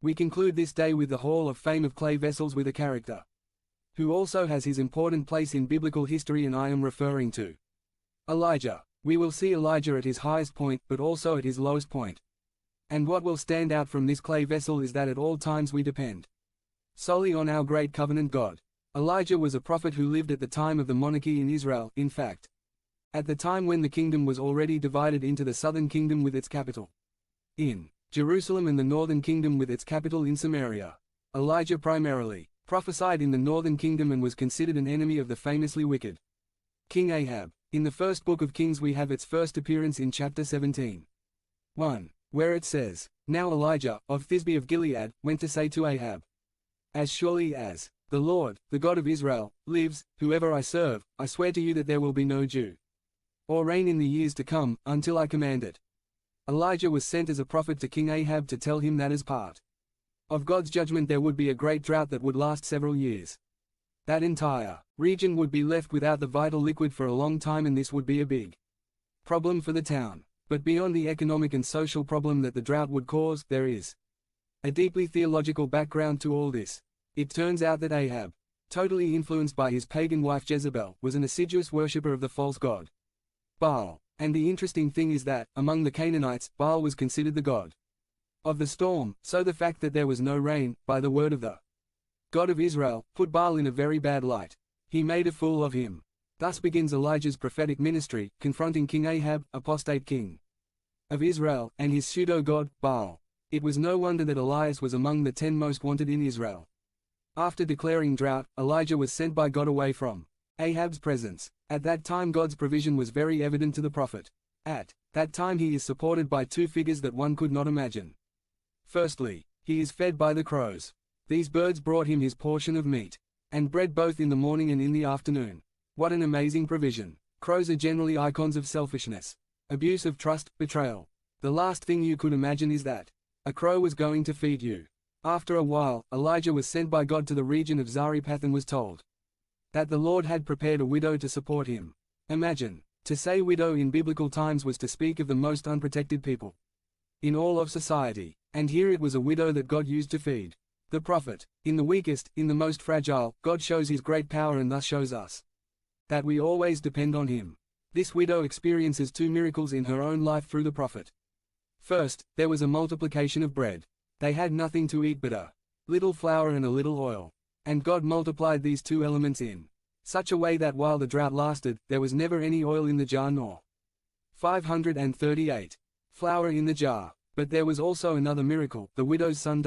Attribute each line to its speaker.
Speaker 1: We conclude this day with the Hall of Fame of clay vessels with a character who also has his important place in biblical history, and I am referring to Elijah. We will see Elijah at his highest point, but also at his lowest point. And what will stand out from this clay vessel is that at all times we depend solely on our great covenant God. Elijah was a prophet who lived at the time of the monarchy in Israel, in fact, at the time when the kingdom was already divided into the southern kingdom with its capital in Jerusalem and the northern kingdom with its capital in Samaria. Elijah primarily prophesied in the northern kingdom and was considered an enemy of the famously wicked King Ahab. In the first book of Kings we have its first appearance in chapter 17:1, where it says, "Now Elijah, of Thisbe of Gilead, went to say to Ahab, As surely as the Lord, the God of Israel, lives, whoever I serve, I swear to you that there will be no dew or rain in the years to come, until I command it." Elijah was sent as a prophet to King Ahab to tell him that as part of God's judgment there would be a great drought that would last several years. That entire region would be left without the vital liquid for a long time, and this would be a big problem for the town. But beyond the economic and social problem that the drought would cause, there is a deeply theological background to all this. It turns out that Ahab, totally influenced by his pagan wife Jezebel, was an assiduous worshipper of the false god Baal. And the interesting thing is that, among the Canaanites, Baal was considered the god of the storm, so the fact that there was no rain, by the word of the God of Israel, put Baal in a very bad light. He made a fool of him. Thus begins Elijah's prophetic ministry, confronting King Ahab, apostate king of Israel, and his pseudo-god, Baal. It was no wonder that Elias was among the 10 most wanted in Israel. After declaring drought, Elijah was sent by God away from Ahab's presence. At that time God's provision was very evident to the prophet. At that time he is supported by two figures that one could not imagine. Firstly, he is fed by the crows. These birds brought him his portion of meat and bread both in the morning and in the afternoon. What an amazing provision. Crows are generally icons of selfishness, abuse of trust, betrayal. The last thing you could imagine is that a crow was going to feed you. After a while, Elijah was sent by God to the region of Zarephath and was told that the Lord had prepared a widow to support him. Imagine, to say widow in biblical times was to speak of the most unprotected people in all of society, and here it was a widow that God used to feed the prophet. In the weakest, in the most fragile, God shows his great power and thus shows us that we always depend on him. This widow experiences two miracles in her own life through the prophet. First, there was a multiplication of bread. They had nothing to eat but a little flour and a little oil. And God multiplied these two elements in such a way that while the drought lasted, there was never any oil in the jar nor 538 flour in the jar. But there was also another miracle. The widow's son died.